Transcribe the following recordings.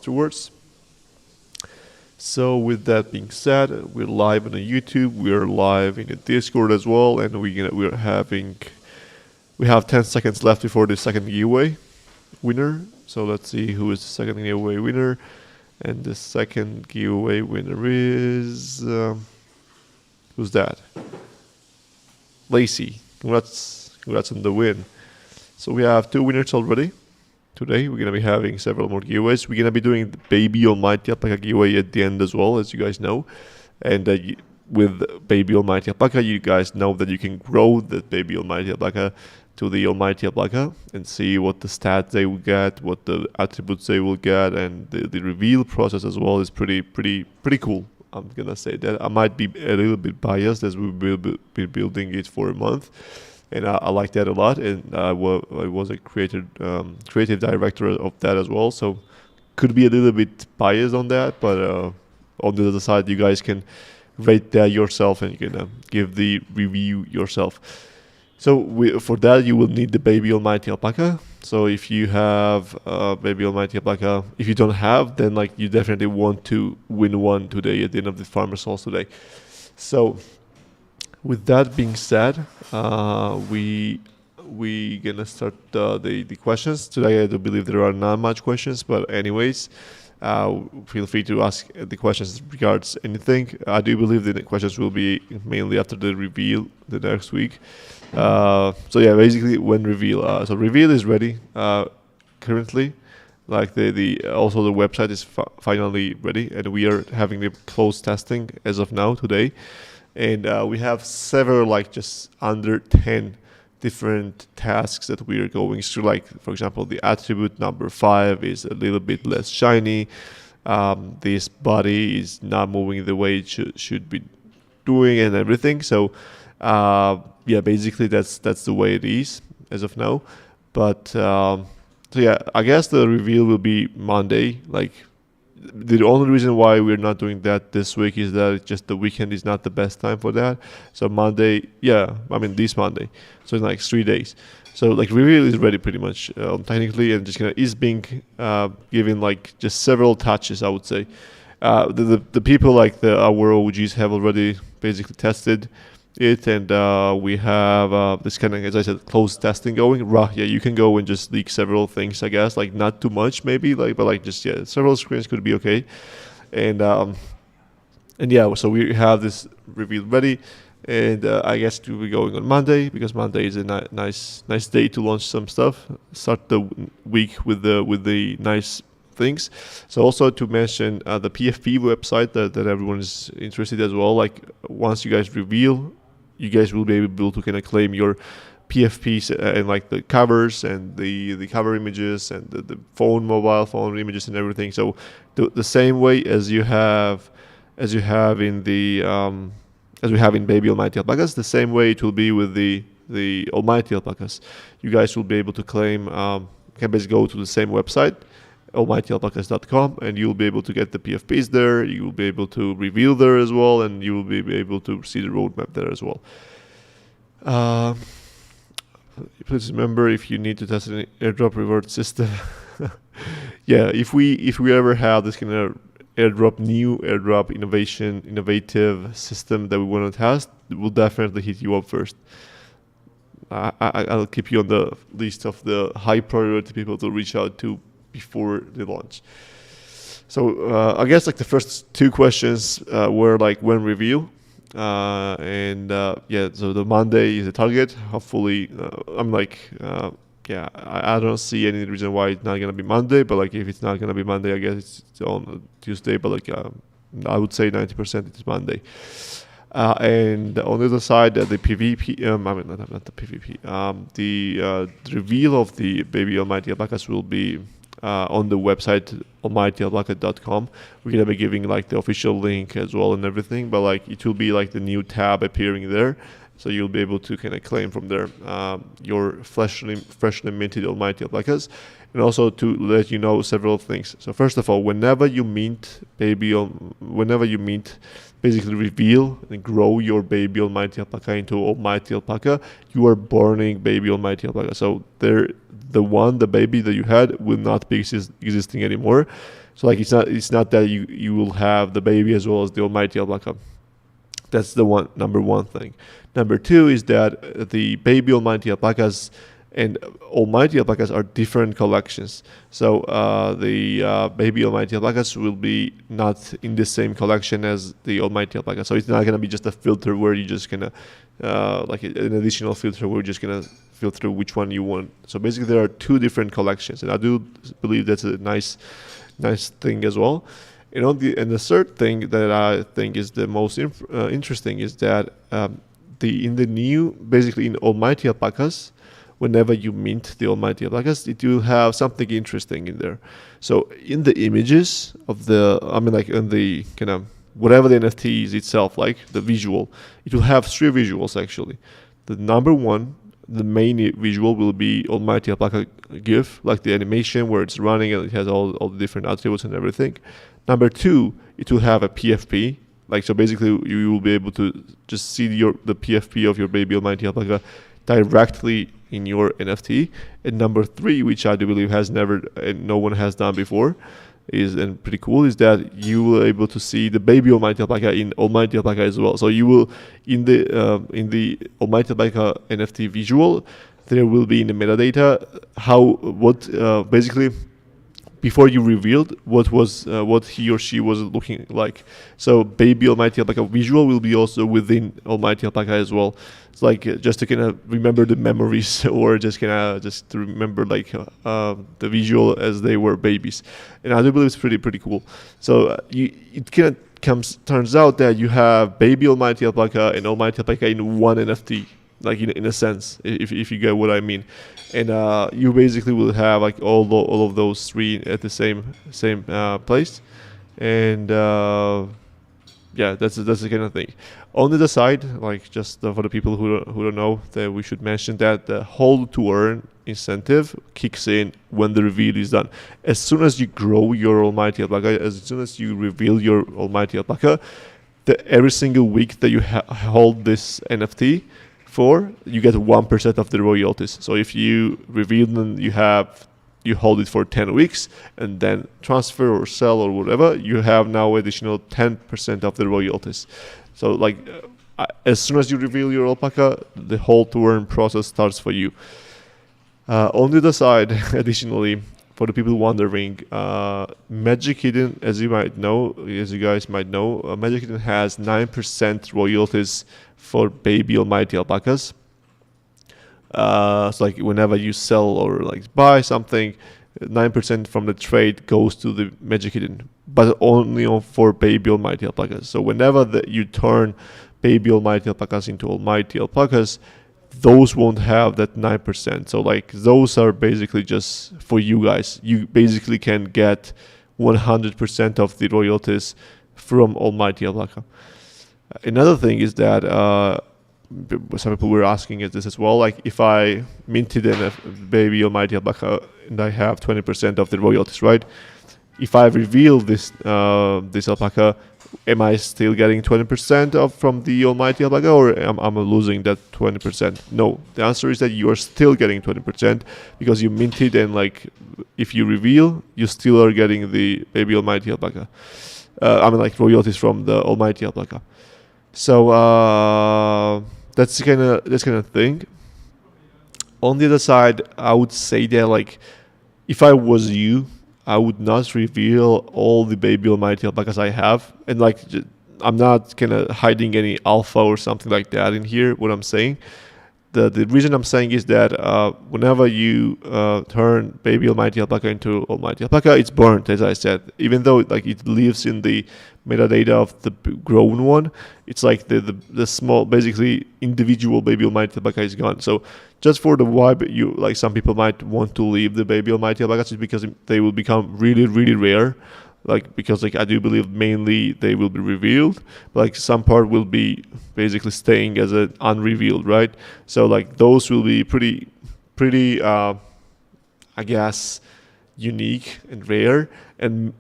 afterwards. So with that being said, we're live on the YouTube, we're live in the Discord as well, and we have 10 seconds left before the second giveaway winner. So let's see who is the second giveaway winner. And the second giveaway winner is who's that? Lacey. Congrats on the win. So we have 2 winners already. Today we're gonna be having several more giveaways. We're gonna be doing the Baby Almighty Alpaca giveaway at the end as well, as you guys know. And with Baby Almighty Alpaca, you guys know that you can grow the Baby Almighty Alpaca to the Almighty Alpaca and see what the stats they will get, what the attributes they will get, and the reveal process as well is pretty cool. I'm gonna say that. I might be a little bit biased as we've been building it for a month, and I like that a lot. And I was a creative director of that as well, so could be a little bit biased on that. But on the other side, you guys can rate that yourself and you can give the review yourself. So for that, you will need the Baby Almighty Alpaca. So if you have Baby Almighty Alpaca, if you don't have, then like you definitely want to win one today at the end of the Farmer Souls today. So with that being said, we gonna start the questions today. I do believe there are not much questions, but anyways, feel free to ask the questions regards anything. I do believe the questions will be mainly after the reveal the next week. So yeah, basically when reveal. So reveal is ready currently. Like also the website is finally ready, and we are having the closed testing as of now today. And we have several, like just under 10 different tasks that we are going through. Like, for example, the attribute number 5 is a little bit less shiny. This body is not moving the way it should be doing and everything. So yeah, basically that's the way it is as of now. But so yeah, I guess the reveal will be Monday. Like, the only reason why we're not doing that this week is that just the weekend is not the best time for that. So Monday, yeah, I mean this Monday. So in like 3 days. So like reveal is ready pretty much technically, and just is being given like just several touches, I would say. The people like our OGs have already basically tested it, and we have this kind of, as I said, closed testing going. Yeah, you can go and just leak several things, I guess, like not too much maybe, like, but like just, yeah, several screens could be okay. And yeah, so we have this reveal ready, and I guess it will be going on Monday, because Monday is a nice day to launch some stuff, start the week with the nice things. So also to mention the PFP website that everyone is interested as well. Like, once you guys reveal, you guys will be able to kind of claim your PFPs and like the covers and the cover images and the mobile phone images and everything. So the same way as you have in the as we have in Baby Almighty Alpacas, the same way it will be with the Almighty Alpacas. You guys will be able to claim. Can basically go to the same website, almightyalpacas.com, and you'll be able to get the PFPs there. You will be able to reveal there as well, and you will be able to see the roadmap there as well. Please remember, if you need to test an airdrop reward system, yeah, if we ever have this kind of new airdrop innovative system that we want to test, we'll definitely hit you up first. I'll keep you on the list of the high priority people to reach out to before the launch. So I guess like the first 2 questions were like when reveal, and yeah, so the Monday is the target. Hopefully, I'm like yeah, I don't see any reason why it's not gonna be Monday, but like if it's not gonna be Monday, I guess it's on Tuesday, but like I would say 90% it's Monday. And on the other side, the PvP, I mean, not the PvP, the reveal of the Baby Almighty Alpacas will be on the website almightyalpaca.com. We're gonna be giving like the official link as well and everything, but like it will be like the new tab appearing there, so you'll be able to kind of claim from there your freshly minted Almighty Alpacas. And also to let you know several things. So first of all, whenever you basically reveal and grow your Baby Almighty Alpaca into Almighty Alpaca, you are burning Baby Almighty Alpaca. So the baby that you had will not be existing anymore. So like it's not that you will have the baby as well as the almighty alpaca. That's the number one thing. Number two is that the baby almighty alpacas and almighty alpacas are different collections. So the baby almighty alpacas will be not in the same collection as the almighty alpaca. So it's not gonna be just a filter where you just gonna like an additional filter where you're just gonna filter which one you want. So basically there are two different collections, and I do believe that's a nice thing as well. And the third thing that I think is the most interesting is that in the new, basically in almighty alpacas, whenever you mint the almighty alpacas, it will have something interesting in there. So in the images of the, like in the kind of whatever the NFT is itself, like the visual, it will have three visuals actually. The number one, the main visual will be almighty alpaca GIF, like the animation where it's running and it has all the different attributes and everything. Number two, it will have a PFP, like so basically you will be able to just see the PFP of your baby almighty alpaca directly in your NFT. And number three, which I do believe has never and no one has done before, and pretty cool, is that you will be able to see the baby almighty alpaca in almighty alpaca as well. So you will in the almighty alpaca NFT visual, there will be in the metadata basically before you revealed what he or she was looking like. So baby almighty alpaca visual will be also within almighty alpaca as well. It's like just to kind of remember the memories or just to remember like the visual as they were babies. And I do believe it's pretty cool. So it kind of turns out that you have baby almighty alpaca and almighty alpaca in one NFT, like in a sense, if you get what I mean. And you basically will have like all of those three at the same place. And yeah, that's the kind of thing. On the other side, like just for the people who don't know, that we should mention that the hold to earn incentive kicks in when the reveal is done. As soon as you grow your almighty alpaca, as soon as you reveal your almighty alpaca, every single week that you hold this NFT for, you get 1% of the royalties. So if you reveal them, you hold it for 10 weeks and then transfer or sell or whatever, you have now additional 10% of the royalties. So like as soon as you reveal your alpaca, the hold to earn process starts for you. On the other side, additionally, for the people wondering, Magic Eden, as you guys might know, Magic Eden has 9% royalties for baby almighty alpacas. So like whenever you sell or like buy something, 9% from the trade goes to the Magic Eden, but only for baby almighty alpacas. So whenever you turn baby almighty alpacas into almighty alpacas, those won't have that 9%. So like those are basically just for you guys. You basically can get 100% of the royalties from almighty alpaca. Another thing is that some people were asking this as well. Like if I minted a baby almighty alpaca and I have 20% of the royalties, right? If I reveal this alpaca, am I still getting 20% from the almighty alpaca, or am I losing that 20%? No, the answer is that you are still getting 20% because you minted, and like if you reveal, you still are getting the baby almighty alpaca. Like royalties from the almighty alpaca. So that's kind of thing. On the other side, I would say that like if I was you, I would not reveal all the baby almighty alpacas I have, and like I'm not kind of hiding any alpha or something like that in here. What I'm saying, the reason I'm saying is that whenever you turn baby almighty alpaca into almighty alpaca, it's burnt, as I said. Even though like it lives in the metadata of the grown one, it's like the small, basically individual baby almighty alpaca is gone. So just for the vibe, you like some people might want to leave the baby almighty alpacas because they will become really, really rare. Like because like I do believe mainly they will be revealed, but like some part will be basically staying as an unrevealed, right? So like those will be pretty I guess unique and rare. And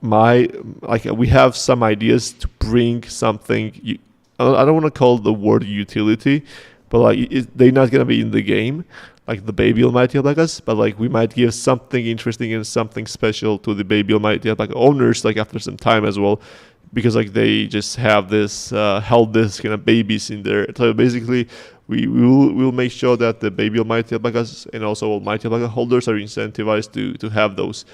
we have some ideas to bring something. I don't want to call the word utility, but like they're not gonna be in the game. like the baby Almighty Alpacas, but like we might give something interesting and something special to the baby Almighty Alpaca owners, like after some time as well, because like they just have this held this kind of babies in there. So basically, we'll make sure that the baby Almighty Alpacas and also Almighty Alpaca holders are incentivized to have those.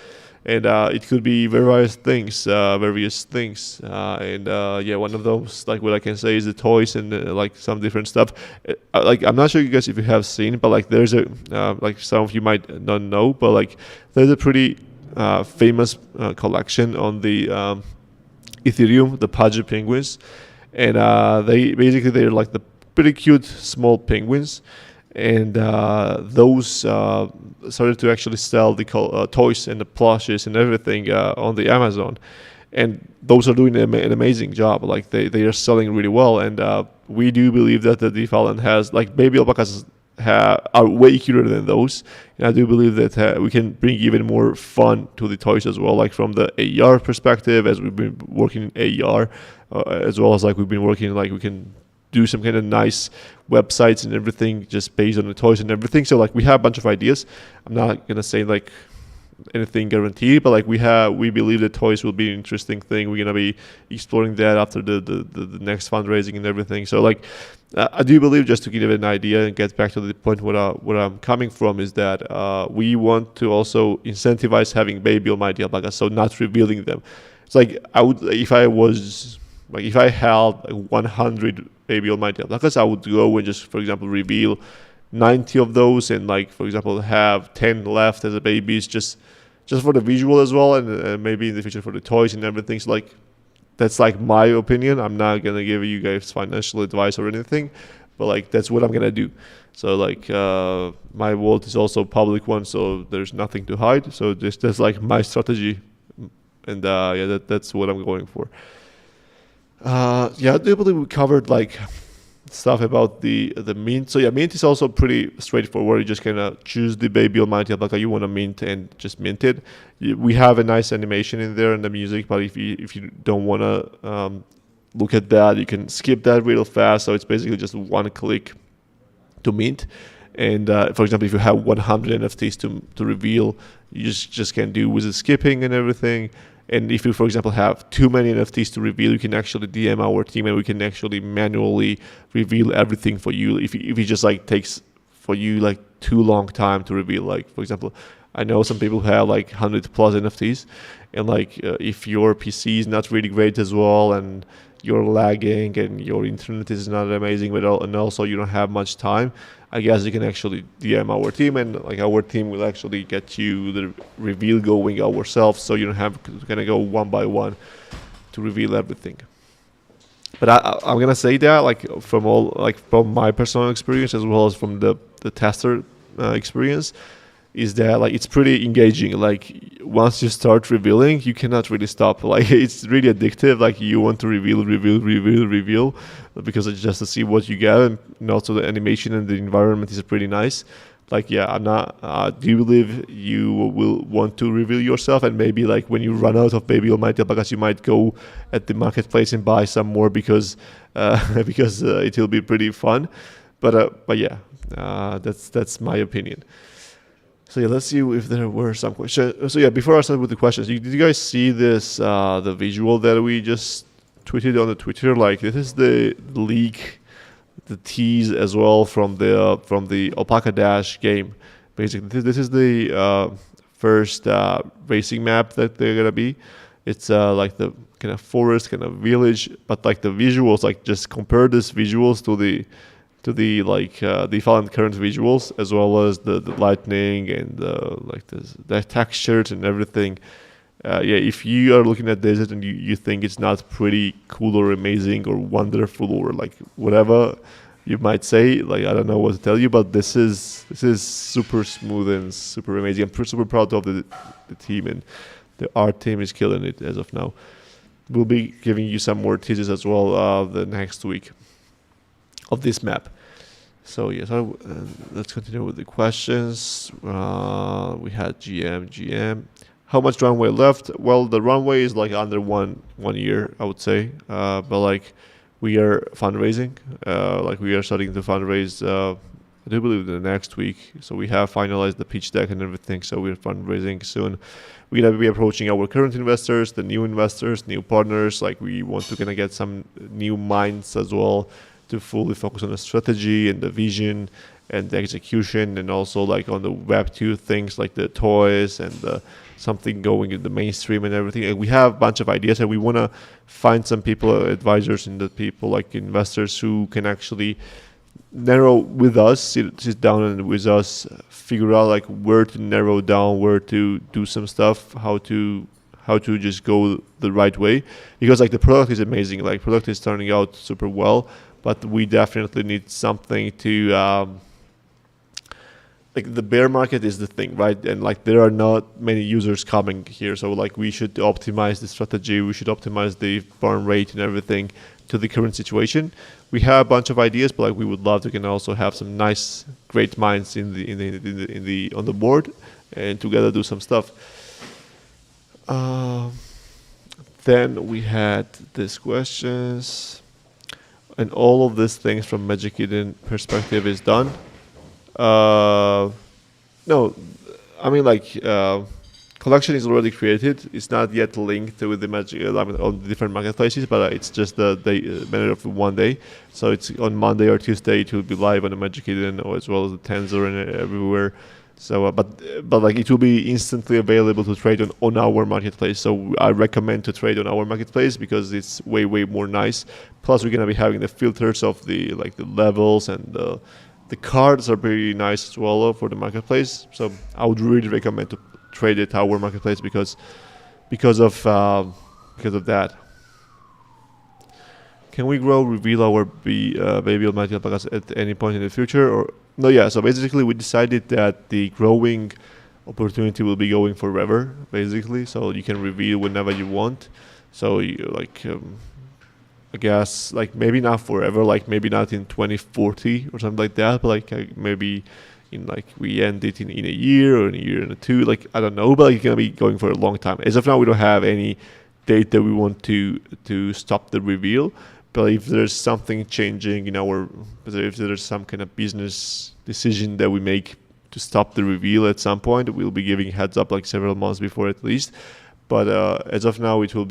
And it could be various things, and yeah, one of those, like what I can say, is the toys and like some different stuff. Like I'm not sure you guys if you have seen, but like there's a like some of you might not know, but like there's a pretty famous collection on the Ethereum, the Pudgy penguins, and they're like the pretty cute small penguins. And those started to actually sell the toys and the plushes and everything on the Amazon, and those are doing an amazing job. Like they are selling really well, and we do believe that the DeFi land has, like, baby alpacas are way cuter than those, and I do believe that we can bring even more fun to the toys as well, like from the AR perspective, as we've been working in AR, as well as like we've been working, like we can do some kind of nice websites and everything just based on the toys and everything. So like we have a bunch of ideas. I'm not gonna say like anything guaranteed, but like we believe that toys will be an interesting thing. We're gonna be exploring that after the next fundraising and everything. So like I do believe, just to give it an idea and get back to the point where I'm coming from, is that we want to also incentivize having baby almighty alpacas, so not revealing them. It's like if I had 100 baby almighty alpacas, I would go and just, for example, reveal 90 of those, and like, for example, have 10 left as a babies, just for the visual as well, and maybe in the future for the toys and everything. So like, that's like my opinion. I'm not gonna give you guys financial advice or anything, but like that's what I'm gonna do. So like my wallet is also a public one, so there's nothing to hide. So that's like my strategy, and yeah, that's what I'm going for. Yeah, I do believe we covered like stuff about the mint. So yeah, mint is also pretty straightforward. You just kind of choose the baby almighty alpaca you want to mint and just mint it. We have a nice animation in there in the music, but if you don't want to look at that, you can skip that real fast. So it's basically just one click to mint. And for example, if you have 100 NFTs to reveal, you just can do with the skipping and everything. And if you, for example, have too many NFTs to reveal, you can actually DM our team, and we can actually manually reveal everything for you. If it just like takes for you like too long time to reveal, like for example, I know some people have like 100 plus NFTs, and like if your PC is not really great as well, and you're lagging, and your internet is not amazing, and also you don't have much time, I guess you can actually DM our team, and like our team will actually get you the reveal going ourselves, so you don't have to kind of go one by one to reveal everything. But I'm gonna say that like from my personal experience, as well as from the tester experience, is that like it's pretty engaging. Like once you start revealing, you cannot really stop. Like it's really addictive. Like you want to reveal, because it's just to see what you get, and also the animation and the environment is pretty nice. Like yeah, I'm not. Do you believe you will want to reveal yourself? And maybe like when you run out of baby almighty alpacas, you might go at the marketplace and buy some more because it will be pretty fun. But yeah, that's my opinion. So yeah, let's see if there were some questions. So yeah, before I start with the questions, did you guys see this the visual that we just tweeted on the Twitter? Like this is the leak, the tease as well from the Alpaca Dash game. Basically, this is the first racing map that they're gonna be. It's like the kind of forest, kind of village, but like the visuals, like just compare these visuals to the like the found current visuals, as well as the lightning and like the textures and everything. Yeah, if you are looking at this and you think it's not pretty cool or amazing or wonderful or like whatever you might say, like I don't know what to tell you, but this is super smooth and super amazing. I'm super proud of the team, and the art team is killing it as of now. We'll be giving you some more teasers as well the next week of this map. So yes, let's continue with the questions. We had GM. How much runway left? Well, the runway is like under one year, I would say. But like we are fundraising. Like we are starting to fundraise I do believe the next week. So we have finalized the pitch deck and everything. So we're fundraising soon. We're gonna be approaching our current investors, the new investors, new partners. Like we want to kind of get some new minds as well to fully focus on the strategy and the vision and the execution, and also like on the Web2 things like the toys and something going in the mainstream and everything. And we have a bunch of ideas, and we want to find some people, advisors, and the people like investors who can actually narrow with us, sit down and with us, figure out like where to narrow down, where to do some stuff, how to just go the right way, because like the product is amazing, like product is turning out super well, but we definitely need something to like the bear market is the thing, right? And like there are not many users coming here, so like we should optimize the strategy, we should optimize the burn rate and everything to the current situation. We have a bunch of ideas, but like we would love to can also have some nice, great minds in the on the board, and together do some stuff. Then we had these questions, and all of these things from Magic Eden perspective is done. No, I mean like collection is already created. It's not yet linked with the Magic on the different marketplaces, but it's just the matter of one day. So it's on Monday or Tuesday it will be live on the Magic Eden, or as well as the Tensor and everywhere. So, but like it will be instantly available to trade on our marketplace. So I recommend to trade on our marketplace because it's way more nice. Plus we're gonna be having the filters of the like the levels, and the cards are very nice as well for the marketplace. So I would really recommend to trade at our marketplace because of that. Can we reveal our baby almighty alpacas at any point in the future? Or no? Yeah. So basically, we decided that the growing opportunity will be going forever. Basically, so you can reveal whenever you want. So I guess like maybe not forever, like maybe not in 2040 or something like that, but like maybe in like we end it in a year or in a year and two, like I don't know, but like it's gonna be going for a long time. As of now, we don't have any date that we want to stop the reveal. But if there's something changing in if there's some kind of business decision that we make to stop the reveal at some point, we'll be giving heads up like several months before at least. But as of now, it won't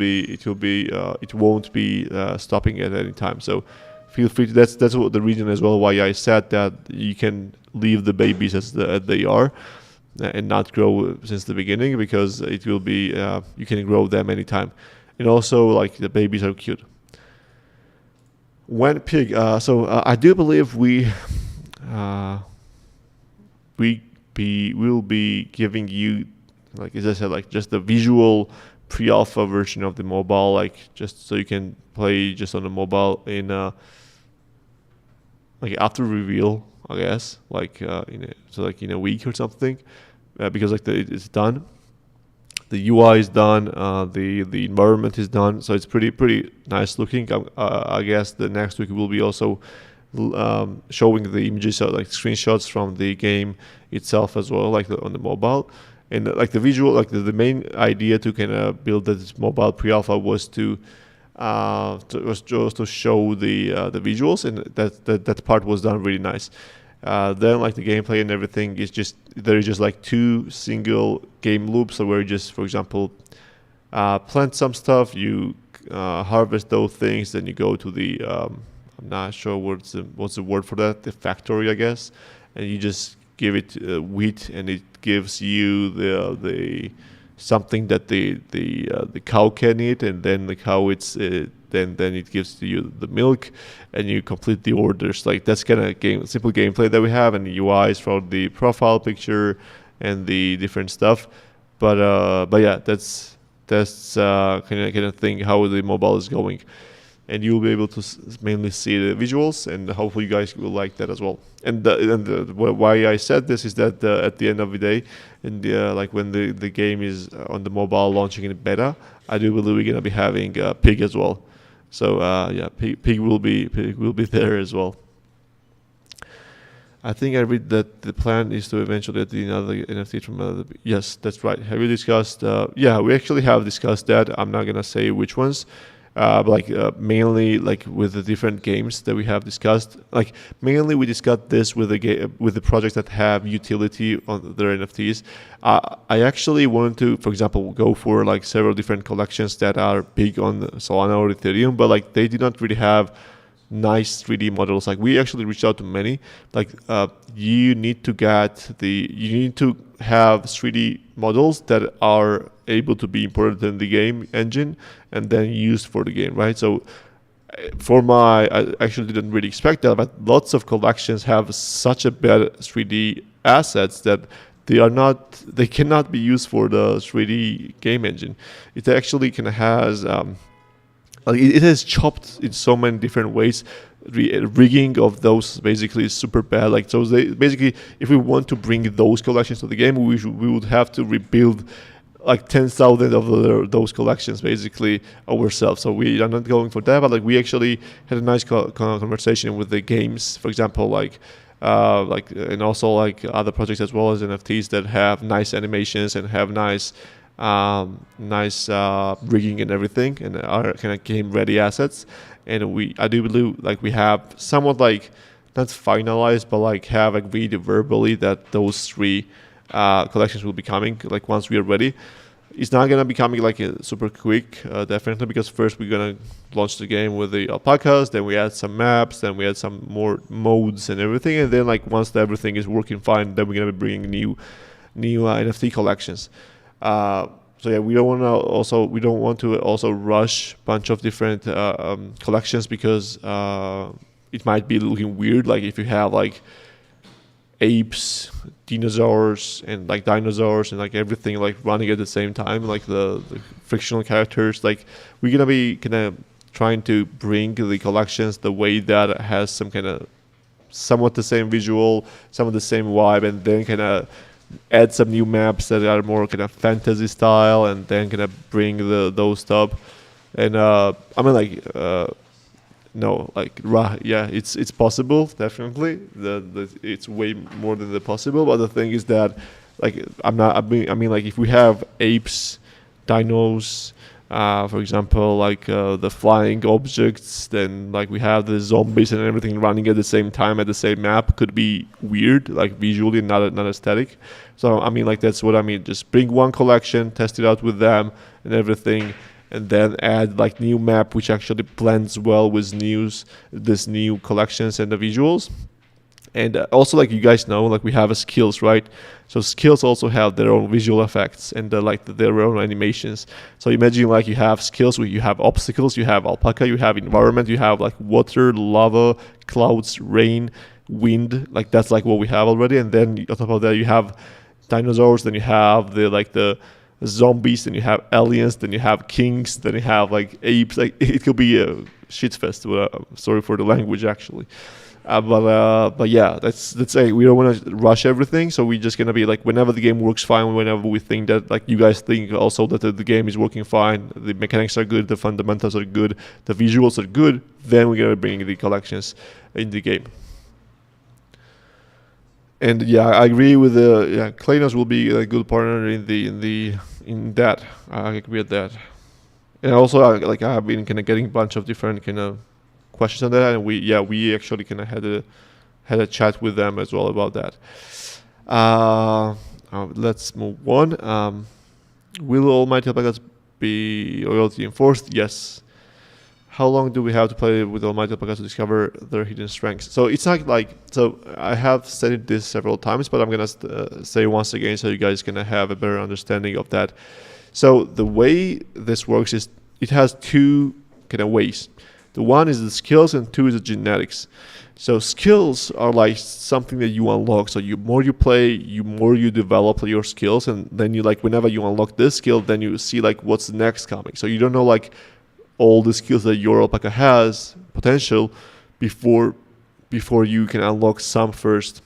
be stopping at any time. So feel free to, that's what the reason as well why I said that you can leave the babies as they are and not grow since the beginning, because it will be you can grow them anytime. And also like the babies are cute. When pig, I do believe we will be giving you, like as I said, like just the visual pre-alpha version of the mobile, like just so you can play just on the mobile in like after reveal, I guess, like in a week or something, because like it's done. The UI is done, the environment is done, so it's pretty nice looking. I guess the next week will be also showing the images, like screenshots from the game itself as well, like on the mobile. And like the visual, like the main idea to kind of build this mobile pre-alpha was to just to show the visuals, and that part was done really nice. Then like the gameplay and everything is there is just like 2 single game loops, where you just, for example, plant some stuff, you harvest those things, then you go to the I'm not sure what's the word for that, the factory I guess, and you just give it wheat, and it gives you the something that the cow can eat, and then the cow then it gives you the milk, and you complete the orders. Like that's kind of simple gameplay that we have, and the UIs for the profile picture and the different stuff. But yeah, that's kind of thing how the mobile is going, and you'll be able to mainly see the visuals, and hopefully you guys will like that as well. And why I said this is that at the end of the day, and like when the game is on the mobile launching in beta, I do believe we're gonna be having Pig as well. So yeah, Pig will be there as well. I think I read that the plan is to eventually get another NFT from another. Yes, that's right. Have you discussed? Yeah, we actually have discussed that. I'm not gonna say which ones. mainly like with the different games that we have discussed. Like mainly we discussed this with the projects that have utility on their NFTs. I actually wanted to, for example, go for like several different collections that are big on Solana or Ethereum, but like they did not really have nice 3D models. Like we actually reached out to many. Like you need to have 3D models that are able to be imported in the game engine and then used for the game, right? So I actually didn't really expect that, but lots of collections have such a bad 3D assets that they cannot be used for the 3D game engine. It actually kind of has it is chopped in so many different ways. Rigging of those basically is super bad. Like so, basically, if we want to bring those collections to the game, we would have to rebuild like 10,000 of those collections basically ourselves. So we are not going for that. But like we actually had a nice conversation with the games, for example, and also like other projects as well as NFTs that have nice animations and have nice rigging and everything, and are kind of game ready assets. And I do believe like we have somewhat like not finalized, but like have agreed verbally that those three collections will be coming like once we are ready. It's not gonna be coming like super quick, definitely, because first we're gonna launch the game with the alpacas, then we add some maps, then we add some more modes and everything, and then like once everything is working fine, then we're gonna be bringing new NFT collections. So yeah, we don't want to also rush a bunch of different collections, because it might be looking weird. Like if you have like apes, dinosaurs, and like dinosaurs and like everything like running at the same time, like the fictional characters, like we're gonna be kind of trying to bring the collections the way that has some kind of somewhat the same visual, some of the same vibe, and then kind of add some new maps that are more kind of fantasy style, and then kind of bring those stuff. And it's possible, definitely. It's way more than the possible. But the thing is that like like if we have apes, dinos, for example, like the flying objects, then like we have the zombies and everything running at the same time at the same map, could be weird, like visually, not aesthetic. So I mean, like that's what I mean. Just bring one collection, test it out with them and everything, and then add like new map which actually blends well with this new collections and the visuals. And also, like you guys know, like we have skills, right? So skills also have their own visual effects and their own animations. So imagine like you have skills where you have obstacles, you have alpaca, you have environment, you have like water, lava, clouds, rain, wind. Like that's like what we have already. And then on top of that, you have dinosaurs. Then you have the zombies. Then you have aliens. Then you have kings. Then you have like apes. Like it could be a shitfest. Sorry for the language, actually. But yeah, let's say we don't want to rush everything, so we're just gonna be like, whenever the game works fine, whenever we think that like you guys think also that the game is working fine, the mechanics are good, the fundamentals are good, the visuals are good, then we're gonna bring the collections in the game. And yeah, I agree with Kleinos will be a good partner in that. I agree with that. And also I have been kind of getting a bunch of different kind of questions on that, and we actually kind of had a chat with them as well about that. Let's move on. Will Almighty Alpacas be royalty enforced? Yes. How long do we have to play with Almighty Alpacas to discover their hidden strengths? So it's not like, so I have said this several times, but I'm gonna say once again so you guys can have a better understanding of that. So the way this works is it has two kind of ways. The one is the skills, and two is the genetics. So skills are like something that you unlock. So more you play, more you develop your skills, and then you like whenever you unlock this skill, then you see like what's the next coming. So you don't know like all the skills that your alpaca has potential before you can unlock some first.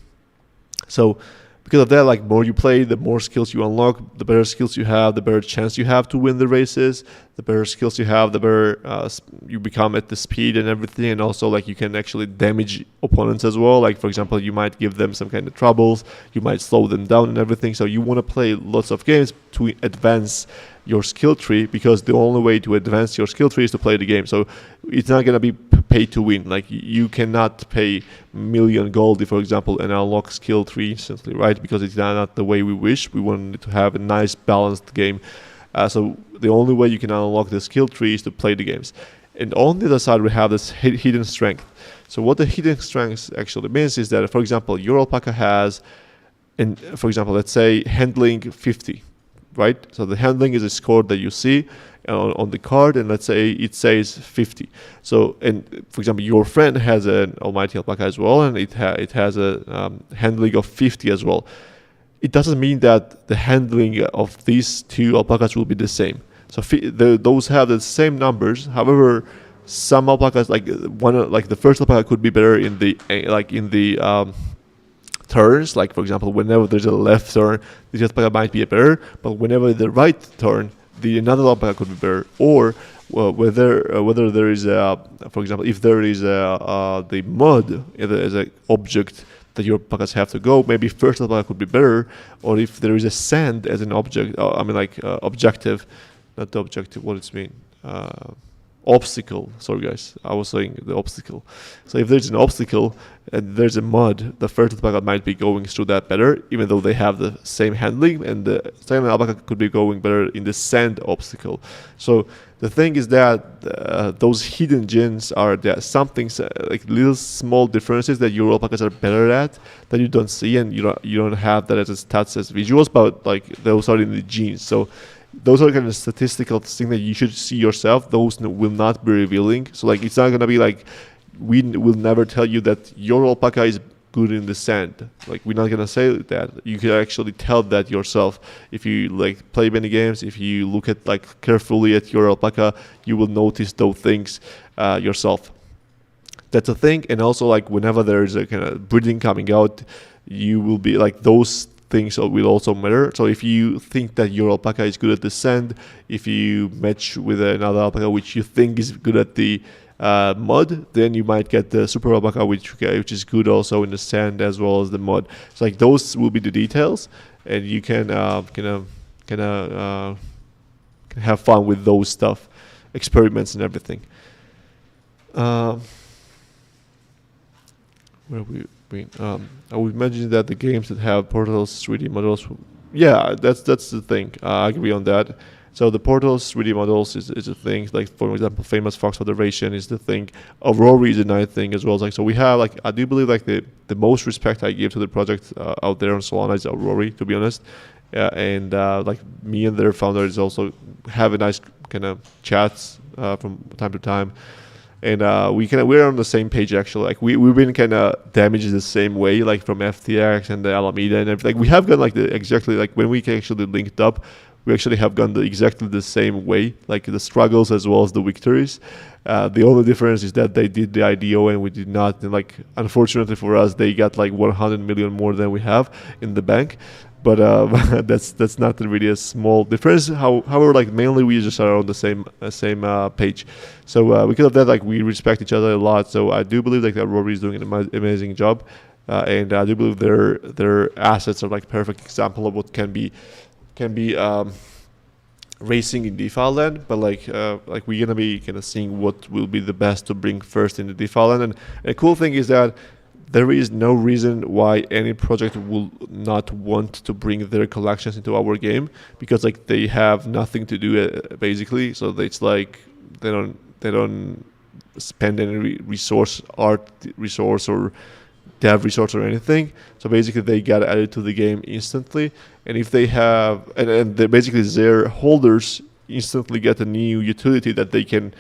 So because of that, like more you play, the more skills you unlock, the better skills you have, the better chance you have to win the races, the better skills you have, the better you become at the speed and everything. And also like you can actually damage opponents as well. Like for example, you might give them some kind of troubles, you might slow them down and everything. So you want to play lots of games to advance your skill tree, because the only way to advance your skill tree is to play the game. So it's not going to be pay to win. Like you cannot pay million gold, for example, and unlock skill tree instantly, right? Because it's not the way we wish. We want to have a nice balanced game. So the only way you can unlock the skill tree is to play the games. And on the other side, we have this hidden strength. So what the hidden strength actually means is that, for example, your alpaca has, and for example, let's say handling 50. Right, so the handling is a score that you see on the card, and let's say it says 50. So, and for example, your friend has an almighty alpaca as well, and it has a handling of 50 as well. It doesn't mean that the handling of these two alpacas will be the same. So those have the same numbers. However, some alpacas, like the first alpaca, could be better in the turns. Like for example, whenever there's a left turn, the alpaca might be better, but whenever the right turn, the another alpaca could be better. Or whether there is for example, if there is the mud as an object that your alpacas have to go, maybe first alpaca could be better. Or if there is a sand as an object, objective, not the objective. What does it mean? Obstacle. Sorry guys, I was saying the obstacle. So if there's an obstacle and there's a mud, the first alpaca might be going through that better, even though they have the same handling, and the second alpaca could be going better in the sand obstacle. So the thing is that those hidden gems are there, something like little small differences that your alpacas are better at that you don't see, and you don't have that as stats as visuals, but like those are in the genes. So those are kind of statistical things that you should see yourself. Those will not be revealing. So like it's not gonna be like, we will never tell you that your alpaca is good in the sand. Like we're not gonna say that. You can actually tell that yourself if you like play many games. If you look at like carefully at your alpaca, you will notice those things yourself. That's a thing. And also like whenever there is a kind of breeding coming out, you will be like those things will also matter. So if you think that your alpaca is good at the sand, if you match with another alpaca which you think is good at the mud, then you might get the super alpaca which is good also in the sand as well as the mud. So like those will be the details, and you can have fun with those stuff, experiments and everything. Where we I would imagine that the games that have portals 3D models, yeah, that's the thing. I agree on that. So the portals 3D models is a thing. Like for example, famous Fox Federation is the thing. Aurora is a nice thing as well. Like so, we have like I do believe like the most respect I give to the project out there on Solana is Aurora, to be honest. And like me and their founders also have a nice kind of chats from time to time. And we're on the same page actually. Like we've been kind of damaged the same way, like from FTX and the Alameda and everything. Like we have gone like exactly like when we actually linked up, we actually have gone exactly the same way, like the struggles as well as the victories. The only difference is that they did the IDO and we did not. And like unfortunately for us, they got like 100 million more than we have in the bank. But that's not really a small difference. However, like mainly we just are on the same page. So because of that, like we respect each other a lot. So I do believe like that Rory is doing an amazing job, and I do believe their assets are like perfect example of what can be racing in DeFi land. But like we're gonna be kind of seeing what will be the best to bring first in the DeFi land. And a cool thing is that there is no reason why any project will not want to bring their collections into our game, because like they have nothing to do basically. So it's like they don't spend any art resource or dev resource or anything. So basically they get added to the game instantly. And if they have and basically their holders instantly get a new utility that they can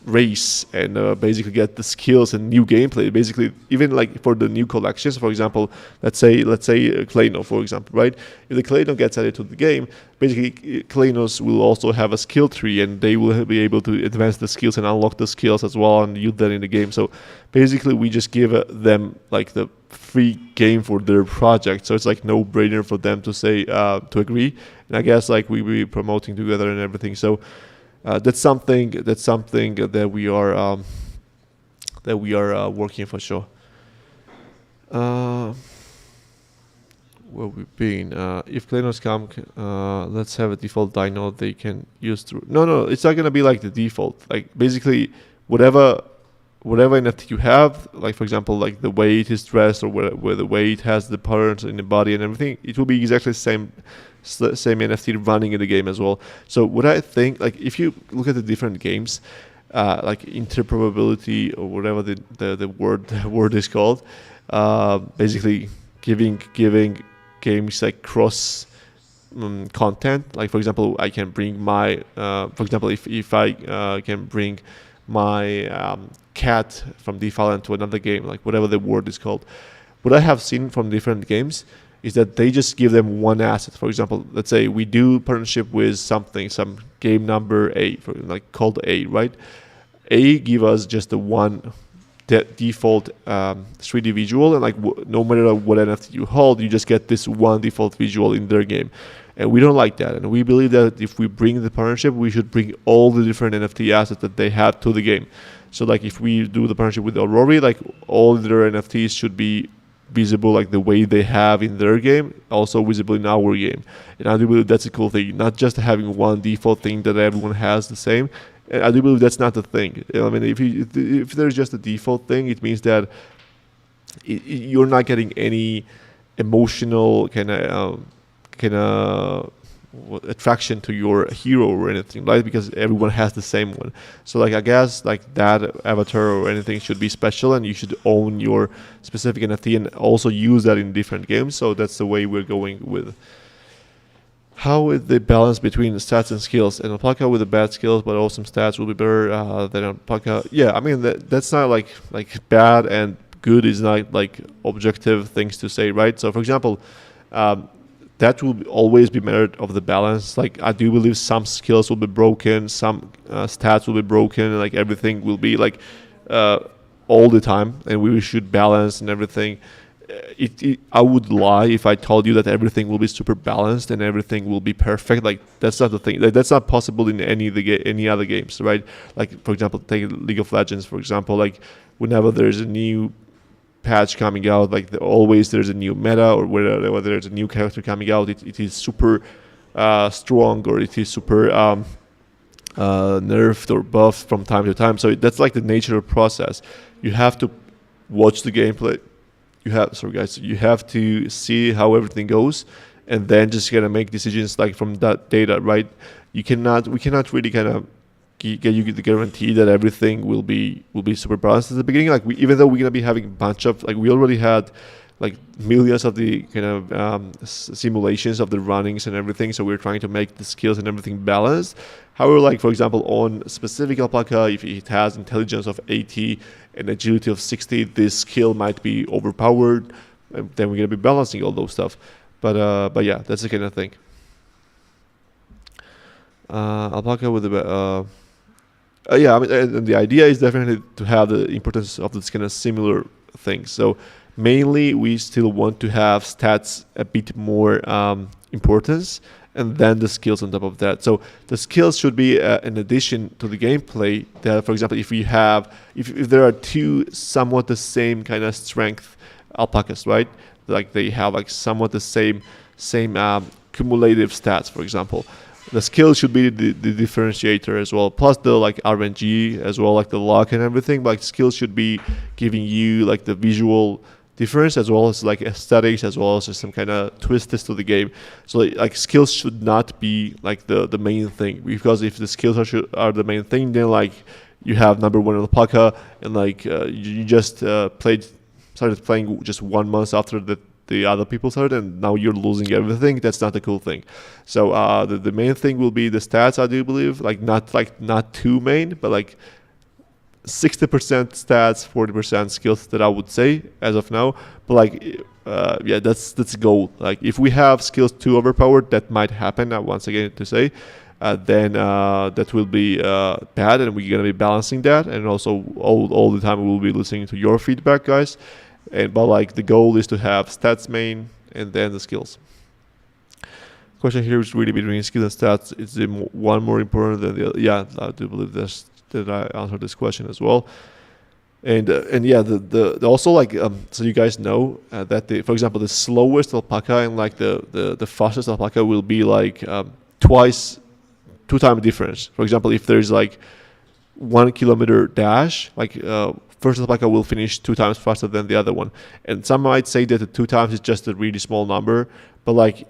race and basically get the skills and new gameplay. Basically, even like for the new collections, for example, let's say Kleino, for example, right? If the Kleino gets added to the game, basically Kleinos will also have a skill tree, and they will be able to advance the skills and unlock the skills as well and use that in the game. So basically, we just give them like the free game for their project, so it's like no brainer for them to say to agree. And I guess like we be promoting together and everything. So that's something that we are working for sure. Where we've been. If cleaners come, let's have a default dino they can use through. No, it's not gonna be like the default. Like basically, whatever NFT you have, like for example, like the way it is dressed or where the way it has the patterns in the body and everything, it will be exactly the same NFT running in the game as well. So what I think, like if you look at the different games, like interoperability or whatever the word is called, basically giving games like cross content. Like for example, I can bring my for example, if I can bring my cat from DeFi to another game, like whatever the word is called. What I have seen from different games is that they just give them one asset. For example, let's say we do partnership with some game number A, called A, right? A give us just the one default 3D visual, and like no matter what NFT you hold, you just get this one default visual in their game. And we don't like that, and we believe that if we bring the partnership, we should bring all the different NFT assets that they have to the game. So like if we do the partnership with Aurora, like all their NFTs should be visible like the way they have in their game, also visible in our game. And I do believe that's a cool thing, not just having one default thing that everyone has the same. And I do believe that's not the thing. I mean, if there's just a default thing, it means that you're not getting any emotional kind of attraction to your hero or anything, right? Because everyone has the same one. So like I guess like that avatar or anything should be special, and you should own your specific NFT and also use that in different games. So that's the way we're going with. How is the balance between stats and skills? And Alpaca with the bad skills but awesome stats will be better than Alpaca. Yeah, I mean that's not like bad and good is not like objective things to say, right? So for example, that will always be merit of the balance. Like I do believe some skills will be broken, some stats will be broken, and like everything will be like all the time, and we should balance and everything. I would lie if I told you that everything will be super balanced and everything will be perfect. Like that's not the thing. Like, that's not possible in any other games, right? Like for example, take League of Legends, for example. Like whenever there's a new patch coming out, like always there's a new meta, or whether there's a new character coming out, it is super strong, or it is super nerfed or buffed from time to time. So that's like the nature of the process. You have to watch the gameplay. You have to see how everything goes, and then just gonna make decisions like from that data, right? We cannot really kind of get you the guarantee that everything will be super balanced at the beginning. Like even though we're gonna be having a bunch of, like we already had like millions of the kind of simulations of the runnings and everything, so we're trying to make the skills and everything balanced. However, like for example on specific Alpaca, if it has intelligence of 80 and agility of 60, this skill might be overpowered, and then we're gonna be balancing all those stuff. But yeah, that's the kind of thing. Alpaca with the yeah, I mean, and the idea is definitely to have the importance of this kind of similar things. So mainly we still want to have stats a bit more importance, and then the skills on top of that. So the skills should be in addition to the gameplay. That, for example, if there are two somewhat the same kind of strength alpacas, right? Like they have like somewhat the same cumulative stats, for example. The skill should be the differentiator as well, plus the like RNG as well, like the luck and everything. But like skills should be giving you like the visual difference as well as like aesthetics, as well as some kind of twists to the game. So like skills should not be like the main thing, because if the skills are the main thing, then like you have number one alpaca, and like you just started playing just 1 month after the other people started, and now you're losing everything. That's not a cool thing. So the main thing will be the stats, I do believe, not too main, but like 60% stats, 40% skills, that I would say as of now. But like yeah, that's a goal. Like if we have skills too overpowered, that might happen, once again to say, then that will be bad, and we're gonna be balancing that. And also all the time we will be listening to your feedback, guys. but like the goal is to have stats main and then the skills. Question here is really between skills and stats. Is the one more important than the other? Yeah, I do believe that I answered this question as well. And yeah, the also like so you guys know that for example the slowest alpaca and like the fastest alpaca will be like 2 times difference. For example, if there's like 1 kilometer dash, like first alpaca will finish 2 times faster than the other one. And some might say that the 2 times is just a really small number, but like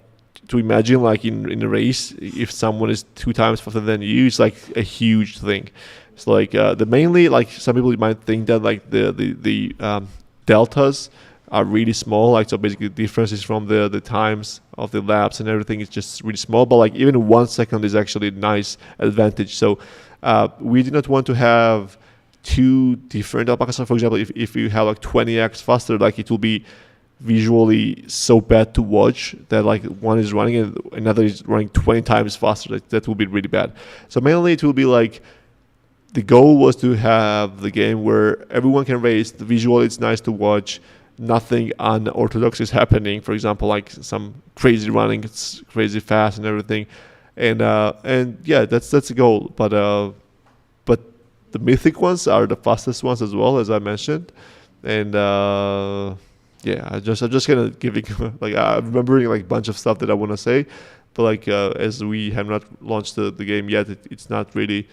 to imagine like in a race, if someone is 2 times faster than you, it's like a huge thing. It's like the mainly like some people might think that like the deltas are really small. Like so basically the difference is from the times of the laps and everything is just really small. But like even 1 second is actually a nice advantage. So we do not want to have 2 different alpacas. So for example, if you have like 20x faster, like it will be visually so bad to watch that like one is running and another is running 20 times faster. That will be really bad. So mainly it will be like the goal was to have the game where everyone can race. The visual, it's nice to watch. Nothing unorthodox is happening. For example, like some crazy running, it's crazy fast and everything. And yeah, that's the goal. But the mythic ones are the fastest ones as well, as I mentioned. And yeah, I'm just kind of giving like I'm remembering like a bunch of stuff that I want to say, but like as we have not launched the game yet, it's not really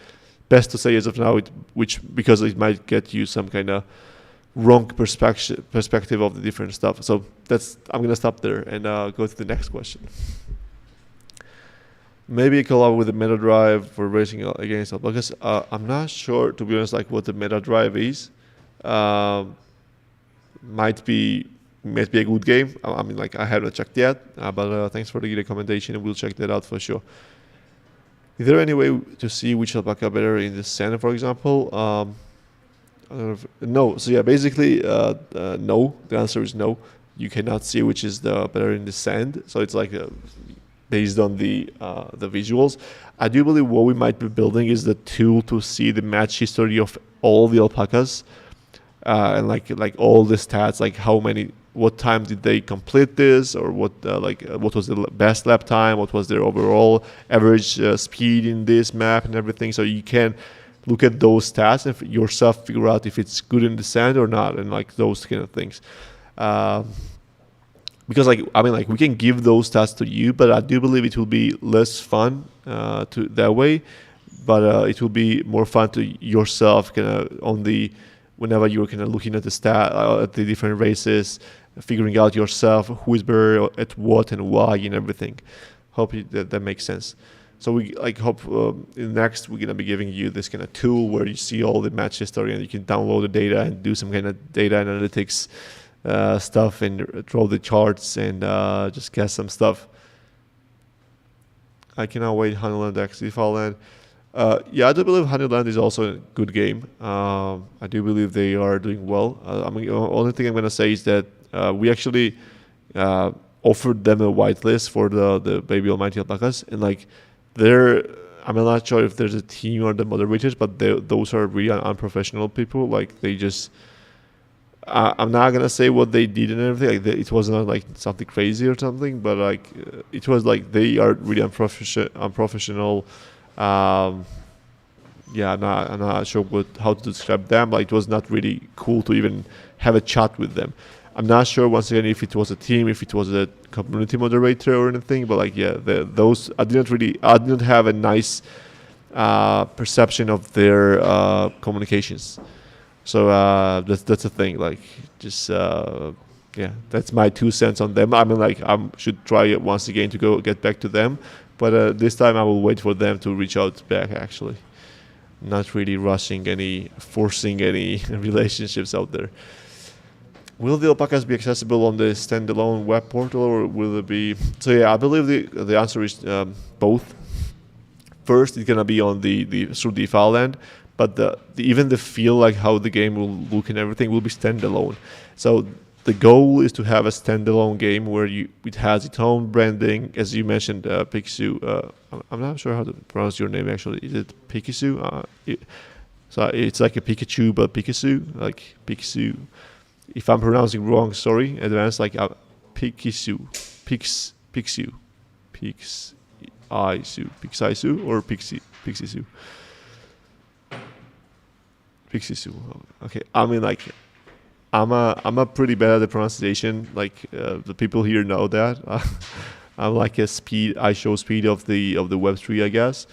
best to say as of now, because it might get you some kind of wrong perspective of the different stuff. So I'm gonna stop there and go to the next question. Maybe a collab with the meta drive for racing against alpacas. I'm not sure, to be honest, like what the meta drive is. Might be a good game. I mean, like I haven't checked yet, but thanks for the recommendation, and we'll check that out for sure. Is there any way to see which alpaca better in the sand, for example? No. So yeah, basically, no. The answer is no. You cannot see which is the better in the sand. So it's like based on the visuals. I do believe what we might be building is the tool to see the match history of all the alpacas, and like all the stats, like what time did they complete this, or what was the best lap time, what was their overall average speed in this map and everything. So you can look at those stats and yourself figure out if it's good in the sand or not, and like those kind of things. Because like I mean, like we can give those stats to you, but I do believe it will be less fun to that way. But it will be more fun to yourself, kind of whenever you're kind of looking at the at the different races, figuring out yourself who is better at what and why and everything. Hope that makes sense. So we hope next we're gonna be giving you this kind of tool where you see all the match history and you can download the data and do some kind of data analytics stuff and draw the charts and just guess some stuff. I cannot wait. Honeyland X DeFi Land. Yeah, I do believe Honeyland is also a good game. I do believe they are doing well. I mean, the only thing I'm gonna say is that we actually offered them a whitelist for the Baby Almighty Alpacas, and like I'm not sure if there's a team or the moderators, but those are really unprofessional people. Like they just, I'm not gonna say what they did and everything. Like it was not like something crazy or something, but like it was like they are really unprofessional. Yeah, I'm not sure how to describe them. Like it was not really cool to even have a chat with them. I'm not sure once again if it was a team, if it was a community moderator or anything. But like yeah, those I didn't have a nice perception of their communications. So that's the thing. Like just yeah, that's my 2 cents on them. I mean like I should try it once again to get back to them. But this time I will wait for them to reach out back, actually. Not really forcing any relationships out there. Will the alpacas be accessible on the standalone web portal, or will it be... So yeah, I believe the answer is both. First, it's going to be on through DeFi Land, but even the feel, like how the game will look and everything, will be standalone. So the goal is to have a standalone game where it has its own branding, as you mentioned, Pikachu. I'm not sure how to pronounce your name actually. Is it Pikachu? So it's like a Pikachu, but Pikachu, like Pikachu. If I'm pronouncing wrong, sorry, advance, like Pixisu, Pixiu, Pixisu, or Pixisu. Pixisu. Okay, I mean, like, I'm a pretty bad at the pronunciation. Like the people here know that. I'm like I show speed of the Web3, I guess.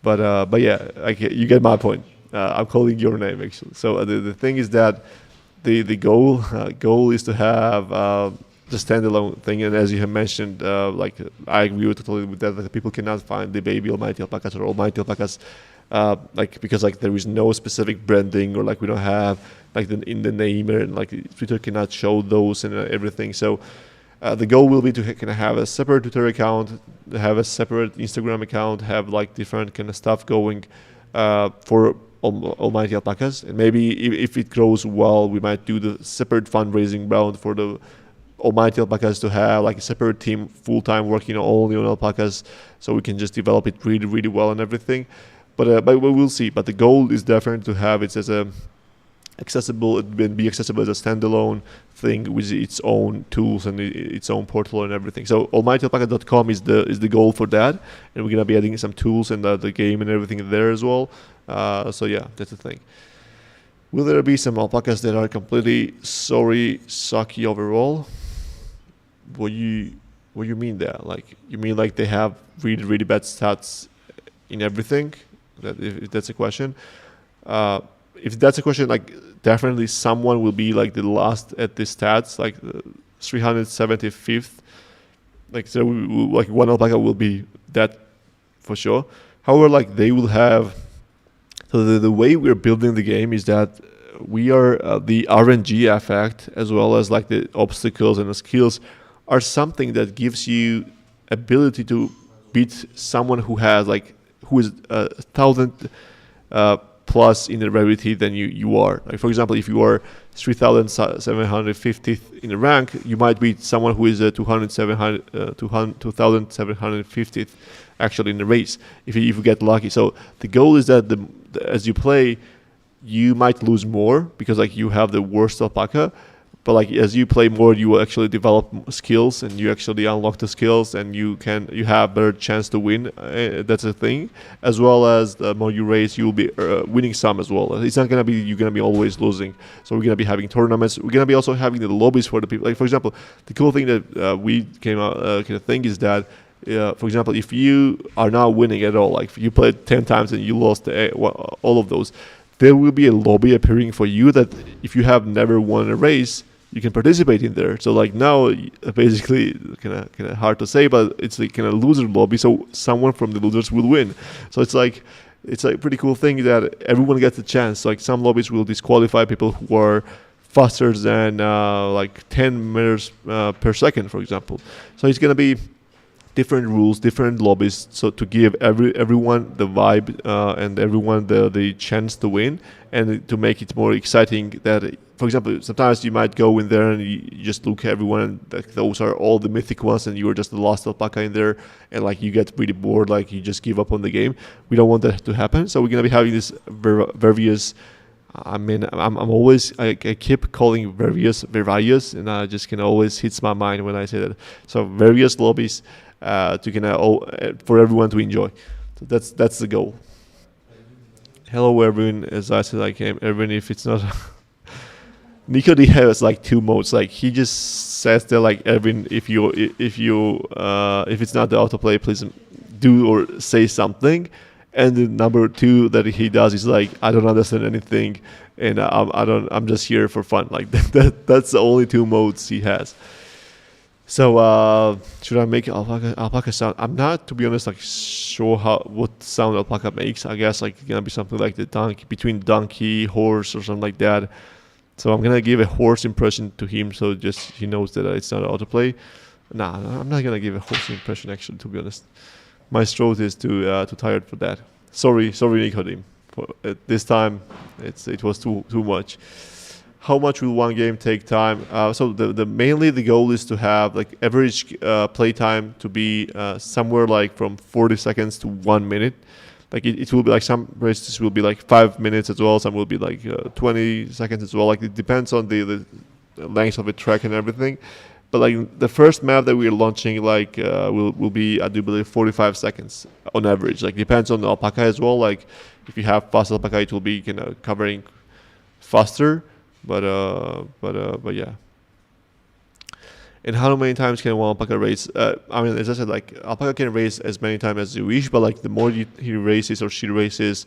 But yeah, you get my point. I'm calling your name actually. So the thing is that the goal is to have the standalone thing, and as you have mentioned, like I agree totally with that. That people cannot find the baby almighty alpacas or almighty alpacas, like because like there is no specific branding, or like we don't have like in the name, and like Twitter cannot show those and everything. So the goal will be to kind of have a separate Twitter account, have a separate Instagram account, have like different kind of stuff going for almighty alpacas, and maybe if it grows well, we might do the separate fundraising round for the almighty alpacas to have like a separate team full-time working only on alpacas, so we can just develop it really, really well and everything. But we'll see. But the goal is definitely to have it as a accessible, be accessible as a standalone thing with its own tools and its own portal and everything. So almightyalpaca.com is the goal for that, and we're gonna be adding some tools and the game and everything there as well. So yeah, that's the thing. Will there be some alpacas that are completely sucky overall? What you mean there? Like you mean like they have really, really bad stats in everything? That if that's a question. If that's a question, like definitely someone will be like the last at the stats, like 375th. Like so, like one alpaca will be that for sure. However, like they will have. So the way we're building the game is that we are the RNG effect, as well as like the obstacles and the skills, are something that gives you ability to beat someone who has like who is 1,000 plus in the rarity than you are. Like for example, if you are 3,750th in the rank, you might beat someone who is 2,750th actually in the race if you get lucky. So the goal is that as you play, you might lose more because like you have the worst alpaca, but like as you play more, you will actually develop skills and you actually unlock the skills, and you have better chance to win. That's a thing. As well as the more you race, you will be winning some as well. It's not gonna be you're gonna be always losing. So we're gonna be having tournaments. We're gonna be also having the lobbies for the people. Like for example, the cool thing that we came out kind of thing is that. For example, if you are not winning at all, like if you played 10 times and you lost all of those, there will be a lobby appearing for you that if you have never won a race, you can participate in there. So like now, basically, kind of hard to say, but it's like kind of loser lobby. So someone from the losers will win. So it's like a pretty cool thing that everyone gets a chance. Like some lobbies will disqualify people who are faster than like 10 meters per second, for example. So it's gonna be different rules, different lobbies, so to give everyone the vibe and everyone the chance to win, and to make it more exciting. That, for example, sometimes you might go in there and you just look at everyone, and like those are all the mythic ones, and you are just the last alpaca in there, and like you get pretty bored, like you just give up on the game. We don't want that to happen, so we're gonna be having this various. I mean, I'm always I keep calling various, and I just can always hits my mind when I say that. So various lobbies. For everyone to enjoy. So that's the goal. Hello Erwin, as I said I came. Erwin, if it's not Nico D has like two modes. Like he just says that like Erwin, if it's not the autoplay, please do or say something. And the number two that he does is like, I don't understand anything, and I'm just here for fun. Like that's the only two modes he has. So should I make alpaca sound? I'm not, to be honest, like sure what sound alpaca makes. I guess like it's gonna be something like the donkey, between donkey, horse, or something like that. So I'm gonna give a horse impression to him, so just he knows that it's not autoplay. Nah, I'm not gonna give a horse impression actually. To be honest, my throat is too tired for that. Sorry, Nicodim. This time it was too much. How much will one game take time? So mainly the goal is to have like average play time to be somewhere like from 40 seconds to 1 minute. Like it will be like some races will be like 5 minutes as well. Some will be like 20 seconds as well. Like it depends on the length of the track and everything. But like the first map that we're launching, like will be, I do believe, 45 seconds on average. Like depends on the alpaca as well. Like if you have fast alpaca, it will be covering faster. But yeah. And how many times can one alpaca race? I mean, as I said, like alpaca can race as many times as you wish, but like the more he races or she races,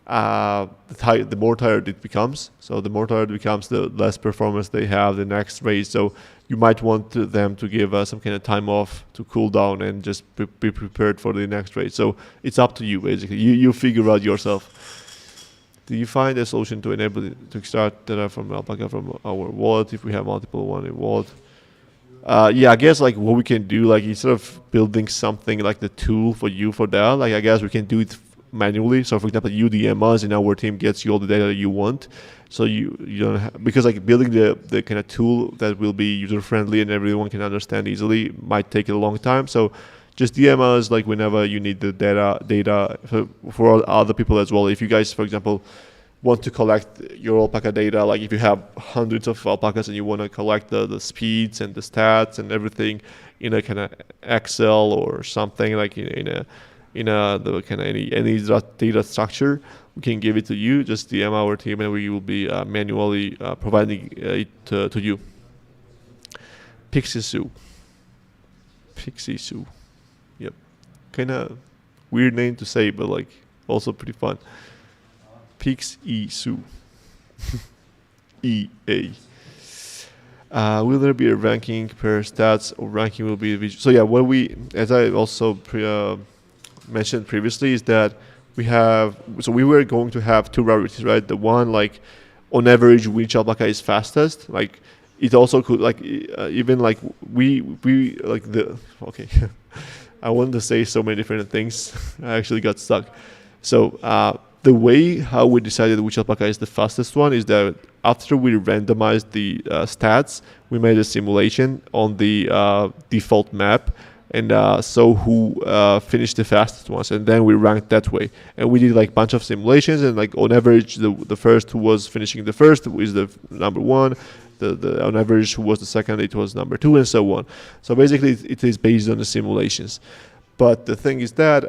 the more tired it becomes. So the more tired it becomes, the less performance they have the next race. So you might want them to give some kind of time off to cool down and just be prepared for the next race. So it's up to you, basically. You figure out yourself. Do you find a solution to enable it to extract data from alpaca from our wallet if we have multiple one in wallet? Yeah, I guess like what we can do, like instead of building something like the tool for you for that, like I guess we can do it manually. So for example, you DM us and our team gets you all the data you want. So you don't have, because like building the kind of tool that will be user friendly and everyone can understand easily might take a long time. So just DM us like whenever you need the data for other people as well. If you guys, for example, want to collect your alpaca data, like if you have hundreds of alpacas and you want to collect the speeds and the stats and everything in a kind of Excel or something, like in a the kind of any data structure, we can give it to you. Just DM our team and we will be manually providing it to you. Pixie Sue. Yep. Kind of weird name to say, but like also pretty fun. Pixie Sue. EA. Will there be a ranking per stats, or ranking will be visual? So yeah, what we, as I also mentioned previously, is that we were going to have two rarities, right? The one like on average which alpaca is fastest, like it also could like even like we like the okay. I wanted to say so many different things. I actually got stuck. So the way how we decided which alpaca is the fastest one is that after we randomized the stats, we made a simulation on the default map and saw who finished the fastest ones, and then we ranked that way. And we did like a bunch of simulations, and like on average, the first who was finishing the first is the number one. The on average who was the second, it was number two, and so on. So basically, it is based on the simulations. But the thing is that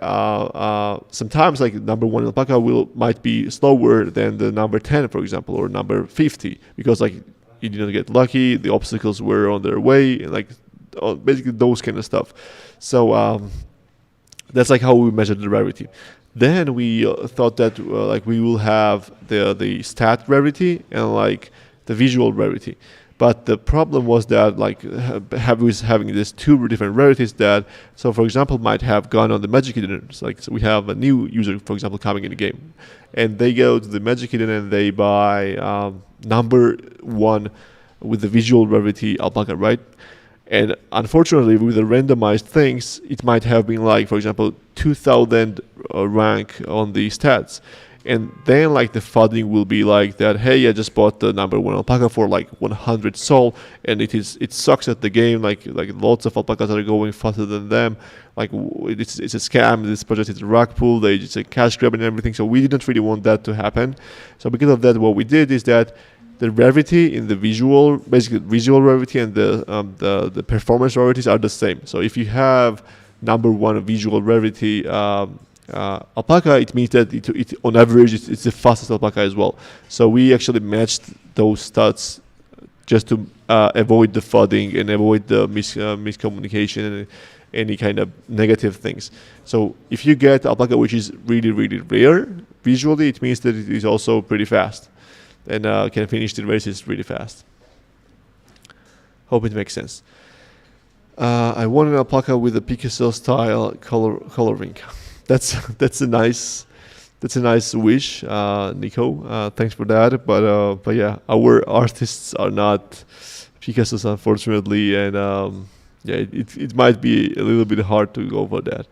sometimes like number one alpaca might be slower than the number 10, for example, or number 50, because like you didn't get lucky, the obstacles were on their way, and like basically those kind of stuff. So that's like how we measured the rarity. Then we thought that like we will have the stat rarity and like the visual rarity. But the problem was that like having these two different rarities that, so for example, might have gone on the Magic Eden. Like so we have a new user, for example, coming in the game, and they go to the Magic Eden and they buy number one with the visual rarity alpaca, right? And unfortunately, with the randomized things, it might have been like, for example, 2000 rank on the stats. And then like the funding will be like that, hey, I just bought the number one alpaca for like 100 sol, and it sucks at the game, like lots of alpacas are going faster than them, like it's a scam, this project is a rug pull, it's a cash grab and everything. So we didn't really want that to happen. So because of that, what we did is that the rarity in the basically visual rarity and the performance rarities are the same. So if you have number one visual rarity alpaca, it means that it on average it's the fastest alpaca as well. So we actually matched those stats just to avoid the flooding and avoid the miscommunication and any kind of negative things. So if you get alpaca which is really, really rare visually, it means that it is also pretty fast and can finish the races really fast. Hope it makes sense. I want an alpaca with a Picasso style coloring. That's a nice wish, Nico. Thanks for that. But yeah, our artists are not Picassos, unfortunately, and yeah, it might be a little bit hard to go for that.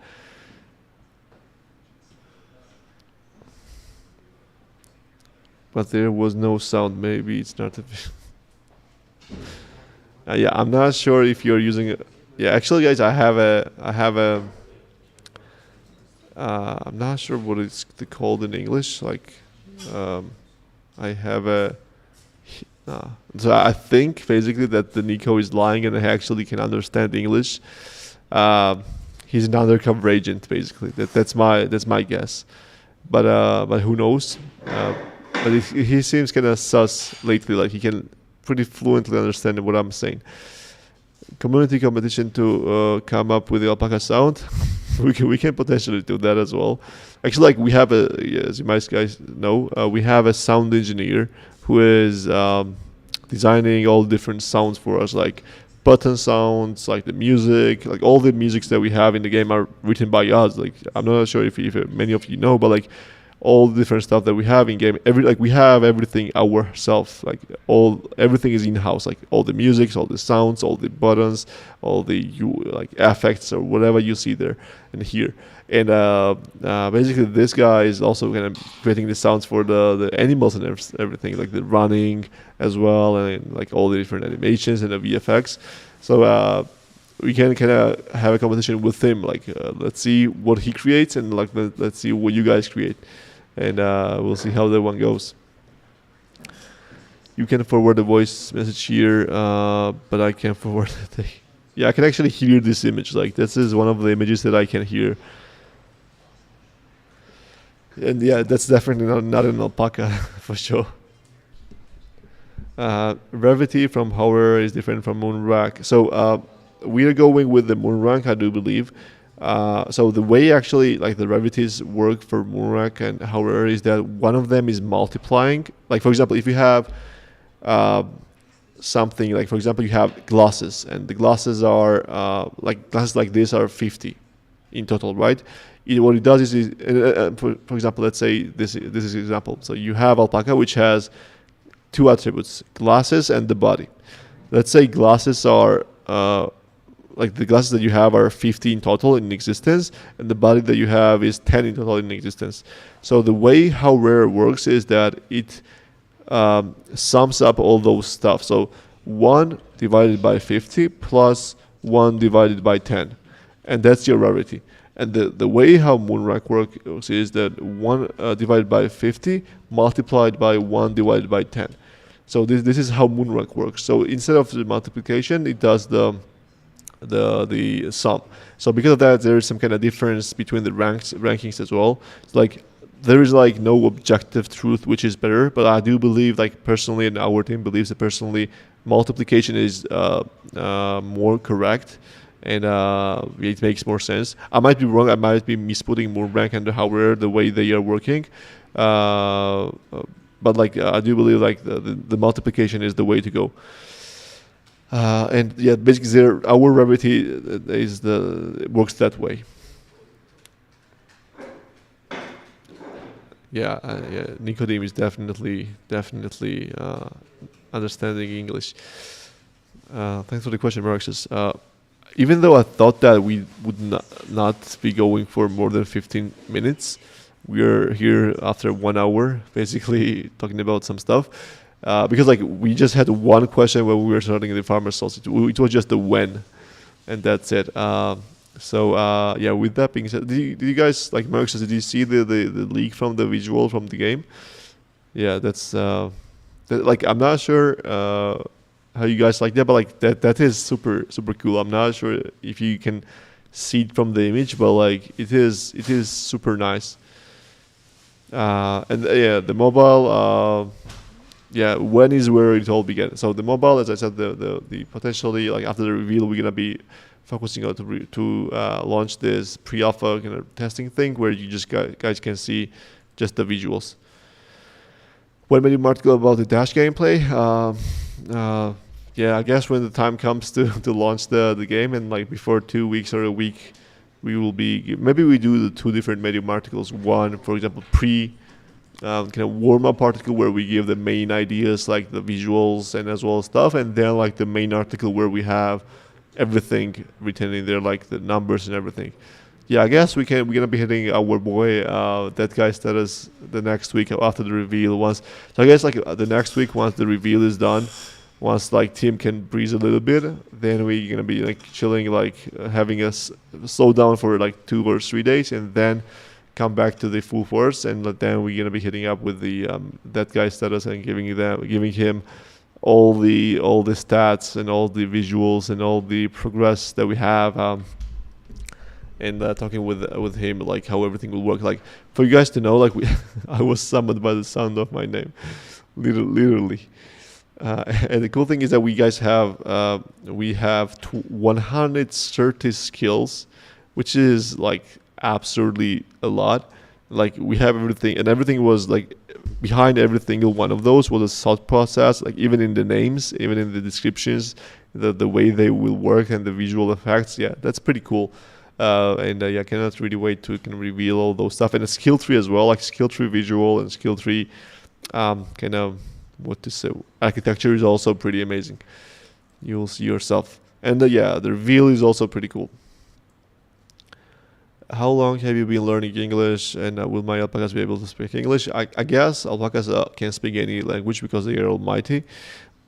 But there was no sound. Maybe it's not. Yeah, I'm not sure if you're using. Yeah, actually, guys, I have a. I'm not sure what it's called in English. Like, I have a So I think basically that the Nico is lying and he actually can understand English. Uh, he's an undercover agent, basically. That's my guess. But who knows? But he seems kind of sus lately. Like he can pretty fluently understand what I'm saying. Community competition to come up with the alpaca sound. we can potentially do that as well. Actually, like we have as you might guys know, we have a sound engineer who is designing all different sounds for us, like button sounds, like the music, like all the musics that we have in the game are written by us. Like I'm not sure if many of you know, but like all the different stuff that we have in game, we have everything ourselves. Like everything is in house. Like all the musics, all the sounds, all the buttons, all the like effects or whatever you see there and here. And basically, this guy is also kind of creating the sounds for the animals and everything, like the running as well, and like all the different animations and the VFX. So we can kind of have a competition with him. Like let's see what he creates, and like let's see what you guys create, and we'll see how that one goes. You can forward the voice message here, but I can't forward it. Yeah, I can actually hear this image. Like this is one of the images that I can hear. And yeah, that's definitely not an alpaca for sure. Rarity from Hover is different from Moonrack. So we are going with the Moonrack, I do believe. So the way actually like the rarities work for Moonrack and Hover is that one of them is multiplying. Like for example, if you have something like, for example, you have glasses, and the glasses are like glasses like this are 50 in total, right? What it does is for example, let's say this is an example. So you have alpaca, which has two attributes, glasses and the body. Let's say glasses are like the glasses that you have are 50 in total in existence, and the body that you have is 10 in total in existence. So the way how rare works is that it sums up all those stuff. So 1 divided by 50 plus 1 divided by 10, and that's your rarity. And the way how Moonrack works is that 1 divided by 50 multiplied by 1 divided by 10. So this is how Moonrack works. So instead of the multiplication, it does the sum. So because of that, there is some kind of difference between the rankings as well. It's like there is like no objective truth which is better, but I do believe, like personally, and our team believes that personally, multiplication is more correct. And it makes more sense. I might be wrong. I might be misputting Moonrack and Hover the way they are working. But like I do believe like the multiplication is the way to go. And yeah, basically our rarity works that way. Yeah, Nicodem is definitely understanding English. Thanks for the question, Marxus. Even though I thought that we would not be going for more than 15 minutes, we are here after 1 hour, basically talking about some stuff. Because like we just had one question when we were starting the Farmer's Solstice. It was just the when, and that's it. Yeah, with that being said, did you guys, like Marcus, did you see the leak from the visual from the game? Yeah, that's like I'm not sure how you guys like that, but like that is super cool. I'm not sure if you can see it from the image, but like it is super nice. And yeah, the mobile. Yeah, when is where it all began. So the mobile, as I said, the potentially like after the reveal, we're gonna be focusing on to launch this pre-alpha kind of testing thing where you just guys can see just the visuals. What made you article about the Dash gameplay? Yeah, I guess when the time comes to launch the game, and like before 2 weeks or a week, we will be, maybe we do the 2 different Medium articles. One, for example, kind of warm-up article where we give the main ideas like the visuals and as well as stuff, and then like the main article where we have everything written in there, like the numbers and everything. Yeah, I guess we're gonna be hitting our boy that guy status the next week after the reveal. So I guess like the next week, once the reveal is done, once like team can breathe a little bit, then we're gonna be like chilling, like having us slow down for like 2 or 3 days, and then come back to the full force, and then we're gonna be hitting up with the that guy status and giving him all the stats and all the visuals and all the progress that we have. And talking with him, like how everything will work. Like for you guys to know, like I was summoned by the sound of my name, literally. And the cool thing is that we have 130 skills, which is like absurdly a lot. Like we have everything, and everything was like behind every single one of those was a thought process. Like even in the names, even in the descriptions, the way they will work and the visual effects. Yeah, that's pretty cool. And yeah, I cannot really wait to can reveal all those stuff, and a skill tree as well, like skill tree visual and skill tree kind of what to say, architecture is also pretty amazing. You'll see yourself. And yeah, the reveal is also pretty cool. How long have you been learning English, and will my alpacas be able to speak English? I guess alpacas can speak any language because they are almighty.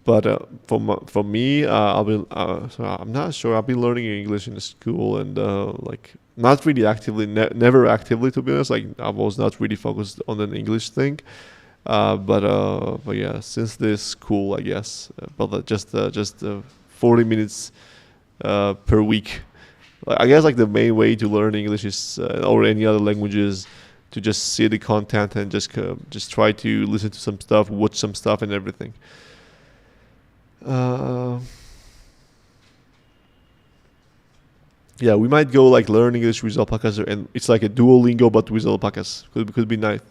But for me, so I'm not sure. I've been learning English in the school, and like not really actively, never actively, to be honest. Like I was not really focused on an English thing. But yeah, since this school, I guess, but just 40 minutes per week. Like, I guess like the main way to learn English is or any other languages to just see the content and just try to listen to some stuff, watch some stuff, and everything. Uh, yeah, we might go like learn English with alpacas, and it's like a Duolingo but with alpacas. Could be nice.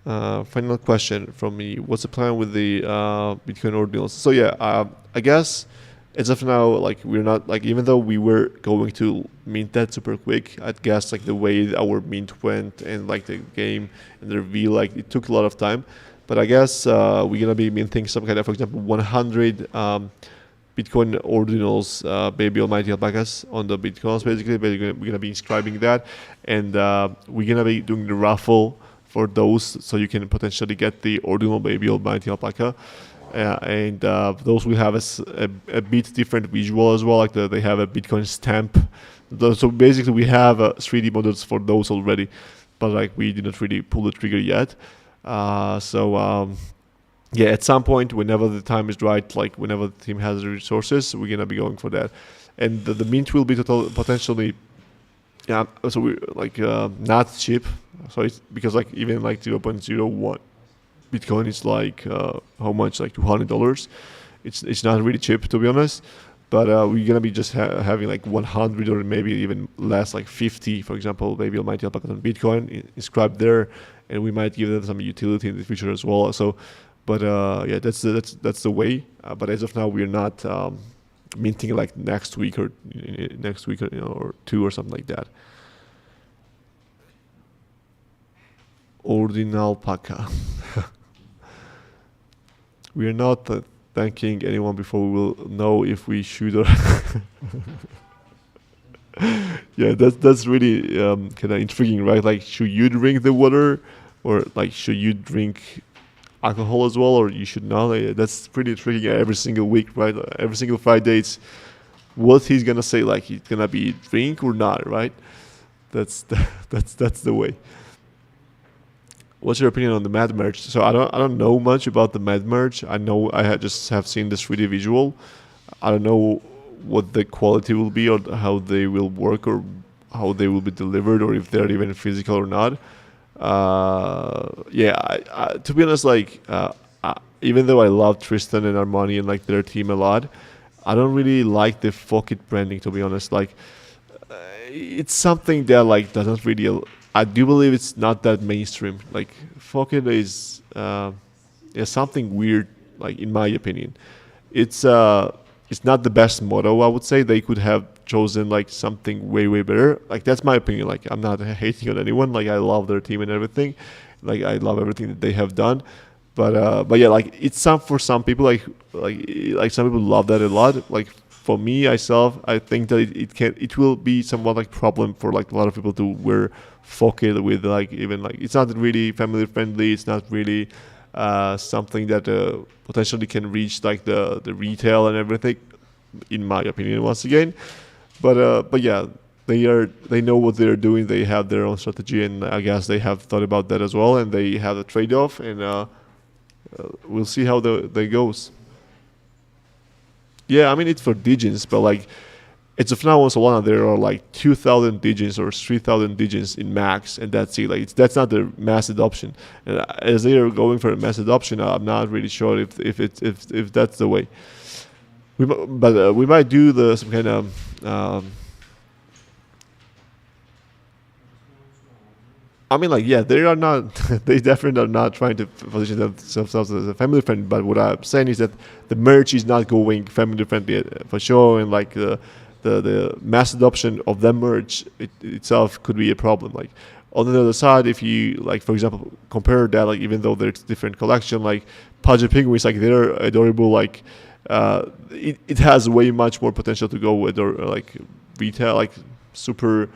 Final question from me. What's the plan with the Bitcoin ordinals? So yeah, I guess as of now, like we're not like even though we were going to mint that super quick, I guess like the way our mint went and like the game and the reveal, like it took a lot of time. But I guess we're gonna be minting some kind of, for example, 100 Bitcoin ordinals, baby almighty alpacas on the Bitcoins. Basically, we're gonna be inscribing that, and we're gonna be doing the raffle for those, so you can potentially get the ordinal baby almighty alpaca. And those will have a bit different visual as well, like they have a Bitcoin stamp. So basically we have 3D models for those already, but like we did not really pull the trigger yet. Yeah, at some point, whenever the time is right, like whenever the team has the resources, we're gonna be going for that. And the mint will be potentially, yeah, so we like not cheap. So it's because like even like 0.01 Bitcoin is like how much, like $200. It's not really cheap, to be honest. But we're gonna be just having like 100 or maybe even less, like 50, for example, maybe almighty alpacas on Bitcoin inscribed there, and we might give them some utility in the future as well. So, but yeah, that's the way. But as of now, we're not minting like next week or or two or something like that. Ordinal alpaca. We are not thanking anyone before we will know if we should or. Yeah, that's really kind of intriguing, right? Like, should you drink the water, or like should you drink alcohol as well, or you should not? Like, that's pretty intriguing every single week, right? Every single Friday, it's what he's gonna say. Like, he's gonna be drink or not, right? That's the way. What's your opinion on the Mad merge? So I don't know much about the Mad merge. I know just have seen this 3D visual. I don't know what the quality will be, or how they will work, or how they will be delivered, or if they're even physical or not. Yeah, to be honest, like even though I love Tristan and Armani and like their team a lot, I don't really like the fuck it branding, to be honest. Like it's something that like doesn't really. I do believe it's not that mainstream. Like fuck it is something weird. Like in my opinion, it's not the best motto. I would say they could have chosen like something way better. Like that's my opinion. Like I'm not hating on anyone. Like I love their team and everything. Like I love everything that they have done. But yeah, like it's for some people. Like some people love that a lot. Like for me myself, I think that it will be somewhat like problem for like a lot of people to wear fuck it with, like even like it's not really family friendly. It's not really something that potentially can reach like the retail and everything, in my opinion, once again. But yeah, they know what they're doing. They have their own strategy, and I guess they have thought about that as well, and they have a trade-off. And We'll see how the goes. Yeah, I mean it's for Digins, but like it's of now on Solana there are like 2,000 Digins or 3,000 Digins in max, and that's it. Like that's not the mass adoption. And as they are going for a mass adoption, I'm not really sure if that's the way. But we might do some kind of. I mean, like, yeah, they are not. They definitely are not trying to position themselves as a family friend. But what I'm saying is that the merge is not going family friendly for sure, and like the mass adoption of that merge itself could be a problem. Like on the other side, if you like, for example, compare that, like even though there's different collection, like Pudgy Penguins, like they're adorable. Like it has way much more potential to go with or like retail, like super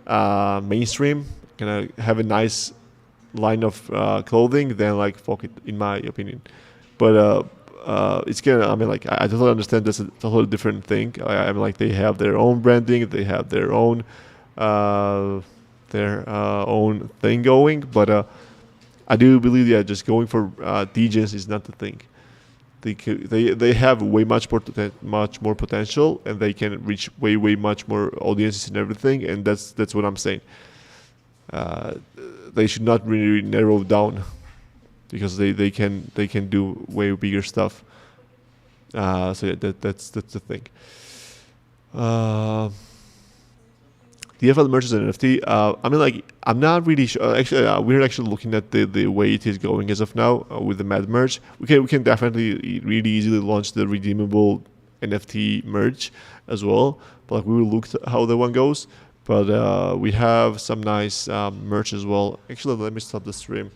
mainstream. Gonna have a nice line of clothing, then like fuck it, in my opinion. But it's gonna. I mean, like I totally understand that's a totally different thing. I mean, like they have their own branding, they have their own thing going. But I do believe, yeah, just going for DJs is not the thing. They have way much more potential, and they can reach way much more audiences and everything. And that's what I'm saying. Uh, they should not really narrow down because they can do way bigger stuff. So yeah, that's the thing. Uh, DFL merges an NFT. I mean, like I'm not really sure. Actually, we're actually looking at the way it is going as of now with the Mad merge. We can definitely really easily launch the redeemable NFT merge as well. But like we will look how the one goes. But we have some nice merch as well. Actually, let me stop the stream.